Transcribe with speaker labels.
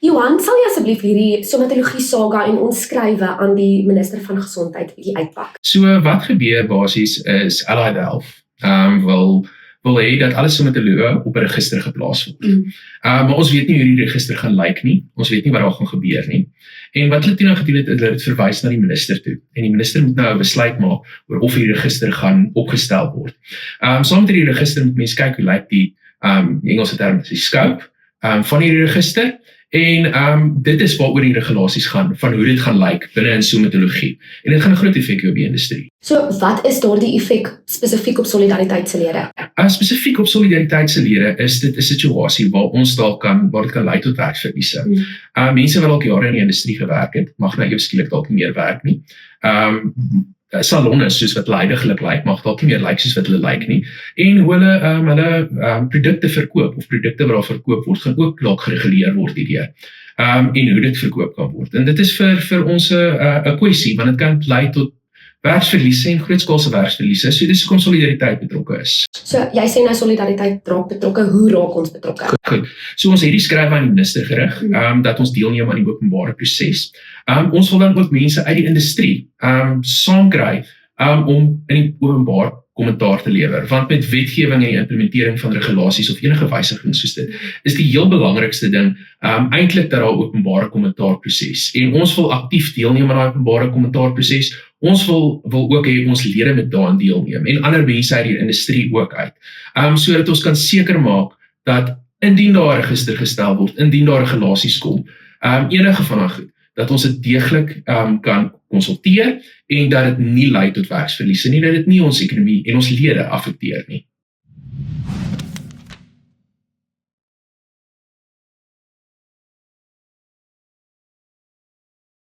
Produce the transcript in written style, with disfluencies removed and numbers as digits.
Speaker 1: Johan, sal jy asseblief hierdie somatologie saga en ons skrywe aan die minister van Gesondheid bietjie uitpak?
Speaker 2: So wat gebeur basies is Allied Health wil hê dat alle somatologe op 'n register geplaas word. Maar ons weet nie hoe die register gaan lyk nie. Ons weet nie wat daar gaan gebeur nie. En wat hulle toe nou gedoen het, is dit verwys na die minister toe. En die minister moet nou 'n besluit maak oor of die register gaan opgestel word. Saam met die register moet mense kyk hoe lyk die Engelse term is die scope van die register. En dit is waaroor die regulasies gaan, van hoe dit gaan lyk binne in somatologie. En dit gaan 'n groot effek hê op die industrie.
Speaker 1: So wat is daardie effek spesifiek op Solidariteit se lede?
Speaker 2: Spesifiek op Solidariteit se lede is dit 'n situasie waar ons waar dit kan lei tot werksverliese. Mense wat dalk jare in die industrie gewerk het, mag nou ewe skielik dalk nie meer werk nie. Salonne soos wat leidiglik lyk, mag dalk nie meer lyk soos wat hulle lyk nie. En hoe hulle produkte verkoop of produkte wat daar verkoop word, gaan ook dalk gereguleer word hierdeur. En hoe dit verkoop kan word. En dit is vir ons 'n kwessie, want dit kan lei tot werksverliese en grootskaalse werksverliese. So dis hoekom Solidariteit betrokke is.
Speaker 1: So jy sê nou Solidariteit raak betrokke, hoe raak ons betrokke?
Speaker 2: Goed. So ons het die skryf aan die minister gerig, dat ons deelneem aan die openbare proses. Ons wil dan ook mense uit die industrie saamkry om in die openbaar kommentaar te lewer, want met wetgewing en die implementering van regulasies of enige wysigings soos dit, is die heel belangrikste ding eintlik dat daar openbare kommentaarproses. En ons wil aktief deelneem aan daai openbare kommentaarproses. Ons wil ook hê ons lede moet daaraan deelneem en ander mense uit die industrie ook uit. Sodat ons kan seker maak dat indien daar 'n register gestel word, indien daar regulasies kom, enige van daai goed, dat ons dit deeglik kan konsulteer en dat dit nie lei tot werksverliese nie, dat dit nie ons ekonomie en ons lede affekteer nie.